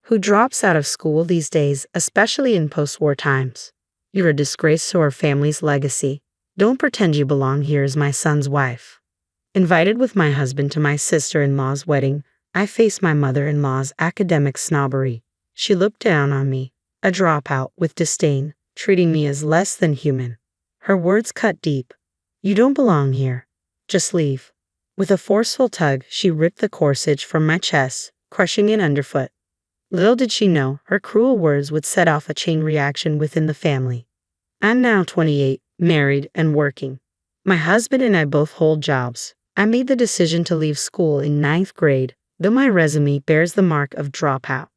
Who drops out of school these days, especially in post-war times? You're a disgrace to our family's legacy. Don't pretend you belong here as my son's wife. Invited with my husband to my sister-in-law's wedding, I faced my mother-in-law's academic snobbery. She looked down on me, a dropout, with disdain, treating me as less than human. Her words cut deep. You don't belong here. Just leave. With a forceful tug, she ripped the corsage from my chest, crushing it underfoot. Little did she know, her cruel words would set off a chain reaction within the family. I'm now 28, married and working. My husband and I both hold jobs. I made the decision to leave school in 9th grade, though my resume bears the mark of dropout.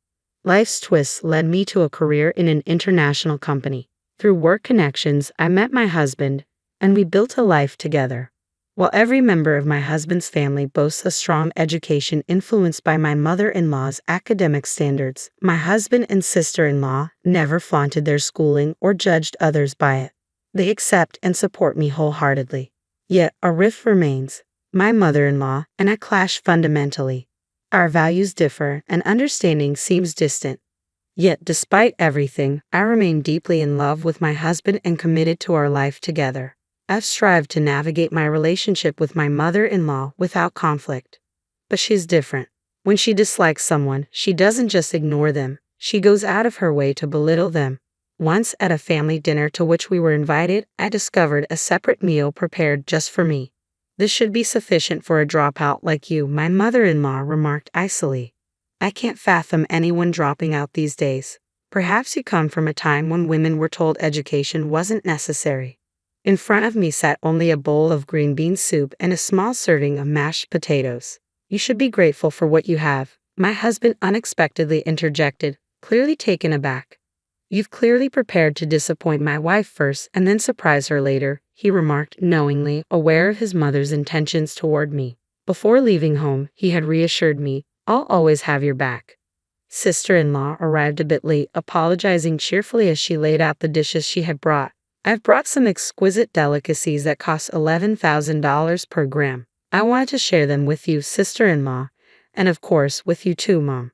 Life's twists led me to a career in an international company. Through work connections, I met my husband, and we built a life together. While every member of my husband's family boasts a strong education influenced by my mother-in-law's academic standards, my husband and sister-in-law never flaunted their schooling or judged others by it. They accept and support me wholeheartedly. Yet a rift remains. My mother-in-law and I clash fundamentally. Our values differ and understanding seems distant. Yet despite everything, I remain deeply in love with my husband and committed to our life together. I've strived to navigate my relationship with my mother-in-law without conflict. But she's different. When she dislikes someone, she doesn't just ignore them. She goes out of her way to belittle them. Once at a family dinner to which we were invited, I discovered a separate meal prepared just for me. This should be sufficient for a dropout like you, my mother-in-law remarked icily. I can't fathom anyone dropping out these days. Perhaps you come from a time when women were told education wasn't necessary. In front of me sat only a bowl of green bean soup and a small serving of mashed potatoes. You should be grateful for what you have, my husband unexpectedly interjected, clearly taken aback. You've clearly prepared to disappoint my wife first and then surprise her later, he remarked knowingly, aware of his mother's intentions toward me. Before leaving home, he had reassured me, I'll always have your back. Sister-in-law arrived a bit late, apologizing cheerfully as she laid out the dishes she had brought. I've brought some exquisite delicacies that cost $11,000 per gram. I wanted to share them with you, sister-in-law, and of course with you too, Mom.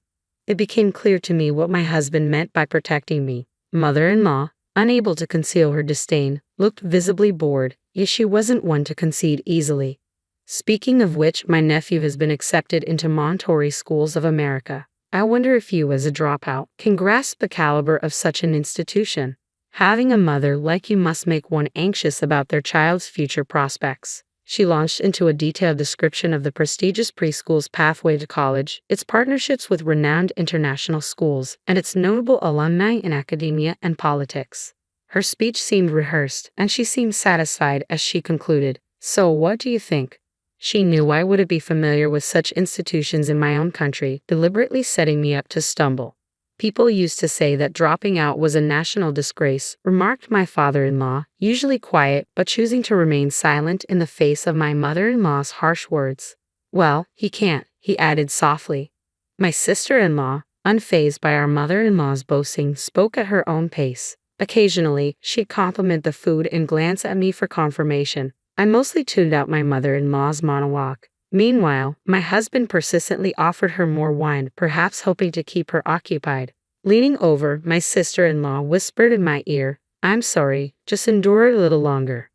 It became clear to me what my husband meant by protecting me. Mother-in-law, unable to conceal her disdain, looked visibly bored, yet she wasn't one to concede easily. Speaking of which, my nephew has been accepted into Montessori schools of America. I wonder if you, as a dropout, can grasp the caliber of such an institution. Having a mother like you must make one anxious about their child's future prospects. She launched into a detailed description of the prestigious preschool's pathway to college, its partnerships with renowned international schools, and its notable alumni in academia and politics. Her speech seemed rehearsed, and she seemed satisfied as she concluded. So what do you think? She knew I wouldn't be familiar with such institutions in my own country, deliberately setting me up to stumble. People used to say that dropping out was a national disgrace, remarked my father-in-law, usually quiet but choosing to remain silent in the face of my mother-in-law's harsh words. Well, he can't, he added softly. My sister-in-law, unfazed by our mother-in-law's boasting, spoke at her own pace. Occasionally, she'd compliment the food and glance at me for confirmation. I mostly tuned out my mother-in-law's monologue. Meanwhile, my husband persistently offered her more wine, perhaps hoping to keep her occupied. Leaning over, my sister-in-law whispered in my ear, I'm sorry, just endure a little longer.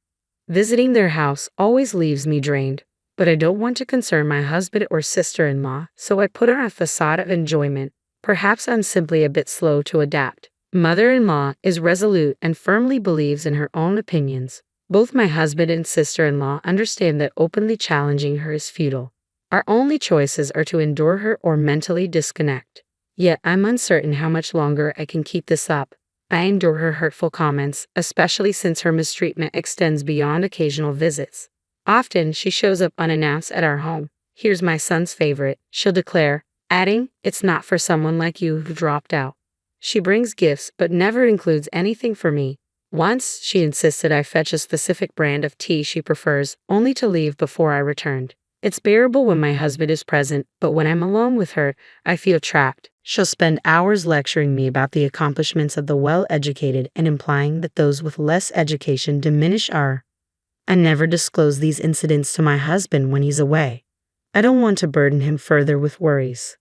Visiting their house always leaves me drained, but I don't want to concern my husband or sister-in-law, so I put on a facade of enjoyment. Perhaps I'm simply a bit slow to adapt. Mother-in-law is resolute and firmly believes in her own opinions. Both my husband and sister-in-law understand that openly challenging her is futile. Our only choices are to endure her or mentally disconnect. Yet I'm uncertain how much longer I can keep this up. I endure her hurtful comments, especially since her mistreatment extends beyond occasional visits. Often she shows up unannounced at our home. Here's my son's favorite, she'll declare, adding, it's not for someone like you who dropped out. She brings gifts but never includes anything for me. Once, she insisted I fetch a specific brand of tea she prefers, only to leave before I returned. It's bearable when my husband is present, but when I'm alone with her, I feel trapped. She'll spend hours lecturing me about the accomplishments of the well-educated and implying that those with less education diminish our. I never disclose these incidents to my husband when he's away. I don't want to burden him further with worries.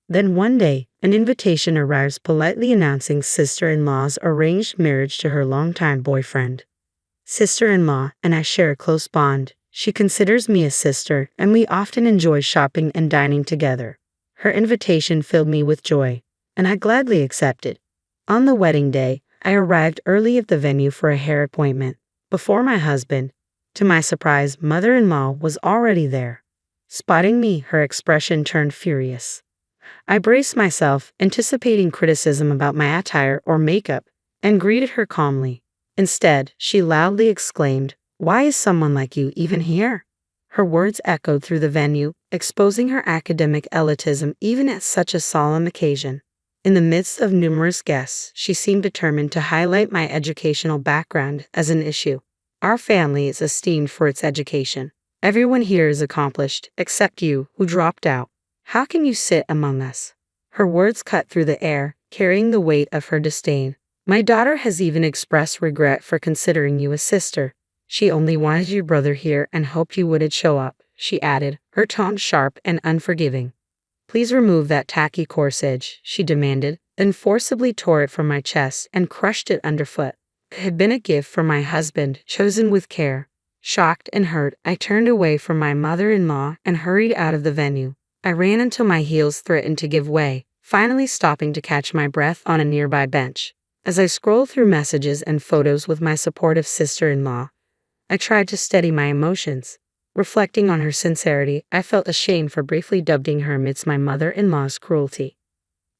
Then one day, an invitation arrives politely announcing sister-in-law's arranged marriage to her longtime boyfriend. Sister-in-law and I share a close bond. She considers me a sister, and we often enjoy shopping and dining together. Her invitation filled me with joy, and I gladly accepted. On the wedding day, I arrived early at the venue for a hair appointment. Before my husband, to my surprise, mother-in-law was already there. Spotting me, her expression turned furious. I braced myself, anticipating criticism about my attire or makeup, and greeted her calmly. Instead, she loudly exclaimed, "Why is someone like you even here?" Her words echoed through the venue, exposing her academic elitism even at such a solemn occasion. In the midst of numerous guests, she seemed determined to highlight my educational background as an issue. Our family is esteemed for its education. Everyone here is accomplished, except you, who dropped out. How can you sit among us? Her words cut through the air, carrying the weight of her disdain. My daughter has even expressed regret for considering you a sister. She only wanted your brother here and hoped you wouldn't show up, she added, her tone sharp and unforgiving. Please remove that tacky corsage, she demanded, then forcibly tore it from my chest and crushed it underfoot. It had been a gift from my husband, chosen with care. Shocked and hurt, I turned away from my mother-in-law and hurried out of the venue. I ran until my heels threatened to give way, finally stopping to catch my breath on a nearby bench. As I scrolled through messages and photos with my supportive sister-in-law, I tried to steady my emotions. Reflecting on her sincerity, I felt ashamed for briefly doubting her amidst my mother-in-law's cruelty.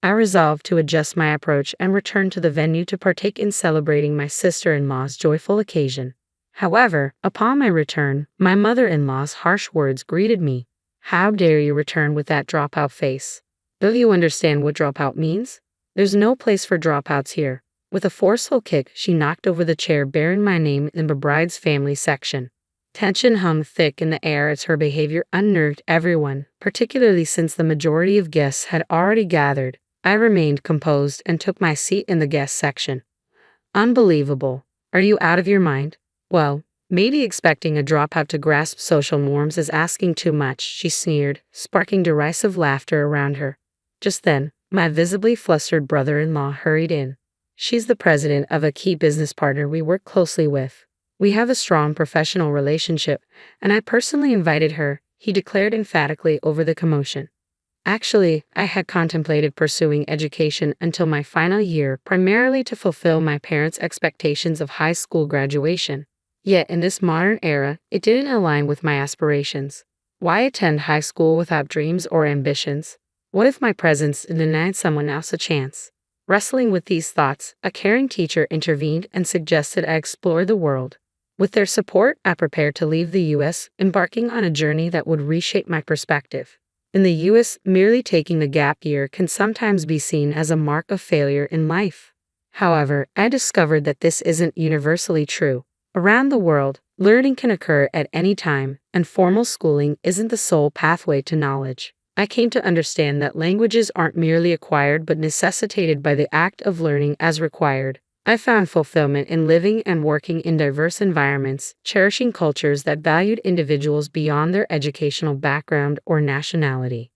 I resolved to adjust my approach and return to the venue to partake in celebrating my sister-in-law's joyful occasion. However, upon my return, my mother-in-law's harsh words greeted me. "How dare you return with that dropout face? Don't you understand what dropout means? There's no place for dropouts here." With a forceful kick, she knocked over the chair bearing my name in the bride's family section. Tension hung thick in the air as her behavior unnerved everyone, particularly since the majority of guests had already gathered. I remained composed and took my seat in the guest section. "Unbelievable. Are you out of your mind? Well, maybe expecting a dropout to grasp social norms is asking too much," she sneered, sparking derisive laughter around her. Just then, my visibly flustered brother-in-law hurried in. She's the president of a key business partner we work closely with. We have a strong professional relationship, and I personally invited her, he declared emphatically over the commotion. Actually, I had contemplated pursuing education until my final year, primarily to fulfill my parents' expectations of high school graduation. Yet in this modern era, it didn't align with my aspirations. Why attend high school without dreams or ambitions? What if my presence denied someone else a chance? Wrestling with these thoughts, a caring teacher intervened and suggested I explore the world. With their support, I prepared to leave the U.S., embarking on a journey that would reshape my perspective. In the U.S., merely taking the gap year can sometimes be seen as a mark of failure in life. However, I discovered that this isn't universally true. Around the world, learning can occur at any time, and formal schooling isn't the sole pathway to knowledge. I came to understand that languages aren't merely acquired but necessitated by the act of learning as required. I found fulfillment in living and working in diverse environments, cherishing cultures that valued individuals beyond their educational background or nationality.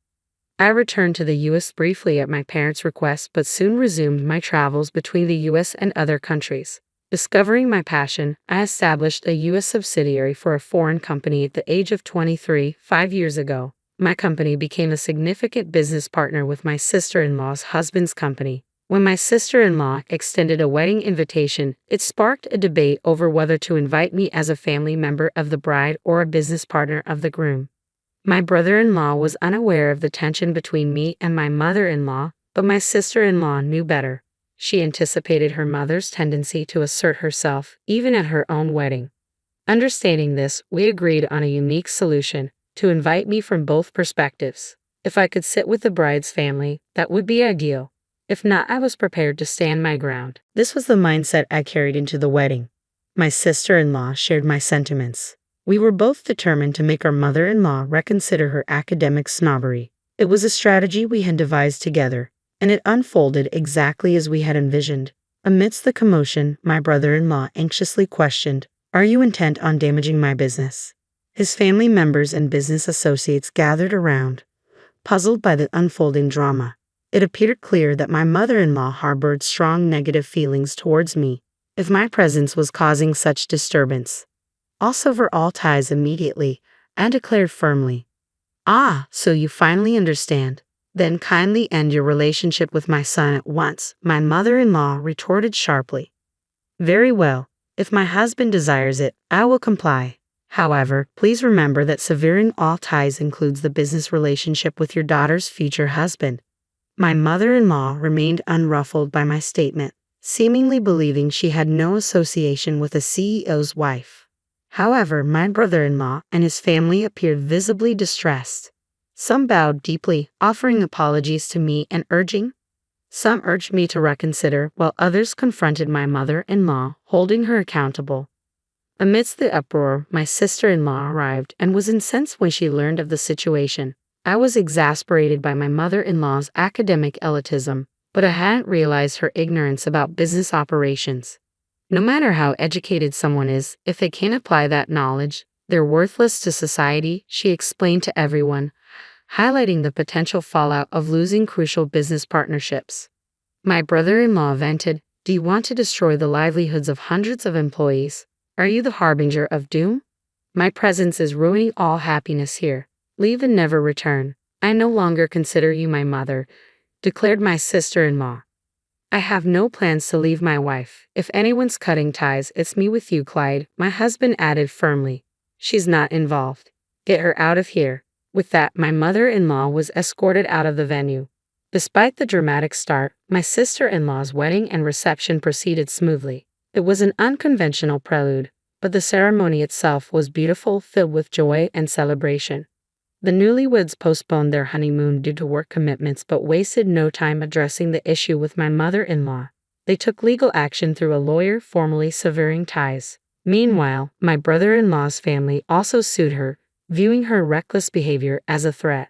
I returned to the U.S. briefly at my parents' request but soon resumed my travels between the U.S. and other countries. Discovering my passion, I established a U.S. subsidiary for a foreign company at the age of 23, 5 years ago. My company became a significant business partner with my sister-in-law's husband's company. When my sister-in-law extended a wedding invitation, it sparked a debate over whether to invite me as a family member of the bride or a business partner of the groom. My brother-in-law was unaware of the tension between me and my mother-in-law, but my sister-in-law knew better. She anticipated her mother's tendency to assert herself, even at her own wedding. Understanding this, we agreed on a unique solution: to invite me from both perspectives. If I could sit with the bride's family, that would be ideal. If not, I was prepared to stand my ground. This was the mindset I carried into the wedding. My sister-in-law shared my sentiments. We were both determined to make our mother-in-law reconsider her academic snobbery. It was a strategy we had devised together, and it unfolded exactly as we had envisioned. Amidst the commotion, my brother-in-law anxiously questioned, "Are you intent on damaging my business?" His family members and business associates gathered around, puzzled by the unfolding drama. It appeared clear that my mother-in-law harbored strong negative feelings towards me, if my presence was causing such disturbance. I'll sever all ties immediately, and declared firmly. Ah, so you finally understand. Then kindly end your relationship with my son at once, my mother-in-law retorted sharply. Very well. If my husband desires it, I will comply. However, please remember that severing all ties includes the business relationship with your daughter's future husband. My mother-in-law remained unruffled by my statement, seemingly believing she had no association with a CEO's wife. However, my brother-in-law and his family appeared visibly distressed. Some bowed deeply, offering apologies to me and urging. Some urged me to reconsider, while others confronted my mother-in-law, holding her accountable. Amidst the uproar, my sister-in-law arrived and was incensed when she learned of the situation. I was exasperated by my mother-in-law's academic elitism, but I hadn't realized her ignorance about business operations. No matter how educated someone is, if they can't apply that knowledge, they're worthless to society, she explained to everyone, highlighting the potential fallout of losing crucial business partnerships. My brother-in-law vented, "Do you want to destroy the livelihoods of hundreds of employees? Are you the harbinger of doom? My presence is ruining all happiness here. Leave and never return. I no longer consider you my mother," declared my sister-in-law. "I have no plans to leave my wife. If anyone's cutting ties, it's me with you, Clyde," my husband added firmly. "She's not involved. Get her out of here." With that, my mother-in-law was escorted out of the venue. Despite the dramatic start, my sister-in-law's wedding and reception proceeded smoothly. It was an unconventional prelude, but the ceremony itself was beautiful, filled with joy and celebration. The newlyweds postponed their honeymoon due to work commitments but wasted no time addressing the issue with my mother-in-law. They took legal action through a lawyer, formally severing ties. Meanwhile, my brother-in-law's family also sued her, viewing her reckless behavior as a threat.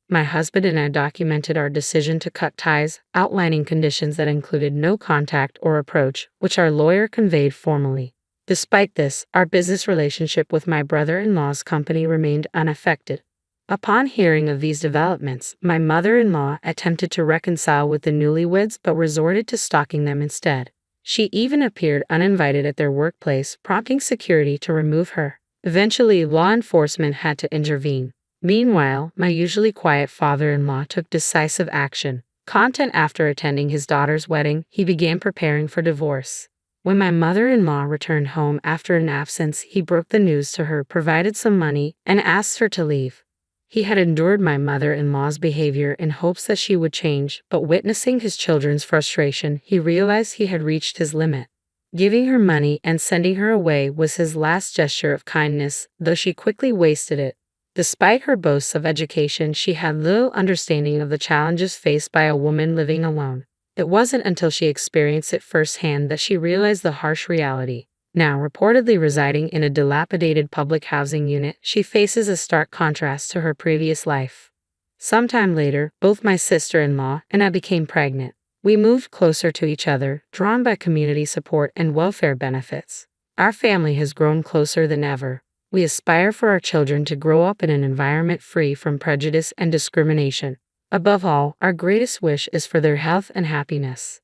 My husband and I documented our decision to cut ties, outlining conditions that included no contact or approach, which our lawyer conveyed formally. Despite this, our business relationship with my brother-in-law's company remained unaffected. Upon hearing of these developments, my mother-in-law attempted to reconcile with the newlyweds but resorted to stalking them instead. She even appeared uninvited at their workplace, prompting security to remove her. Eventually, law enforcement had to intervene. Meanwhile, my usually quiet father-in-law took decisive action. Content after attending his daughter's wedding, he began preparing for divorce. When my mother-in-law returned home after an absence, he broke the news to her, provided some money, and asked her to leave. He had endured my mother-in-law's behavior in hopes that she would change, but witnessing his children's frustration, he realized he had reached his limit. Giving her money and sending her away was his last gesture of kindness, though she quickly wasted it. Despite her boasts of education, she had little understanding of the challenges faced by a woman living alone. It wasn't until she experienced it firsthand that she realized the harsh reality. Now reportedly residing in a dilapidated public housing unit, she faces a stark contrast to her previous life. Sometime later, both my sister-in-law and I became pregnant. We moved closer to each other, drawn by community support and welfare benefits. Our family has grown closer than ever. We aspire for our children to grow up in an environment free from prejudice and discrimination. Above all, our greatest wish is for their health and happiness.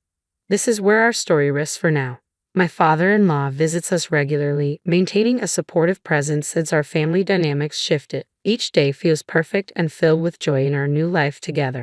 This is where our story rests for now. My father-in-law visits us regularly, maintaining a supportive presence since our family dynamics shifted. Each day feels perfect and filled with joy in our new life together.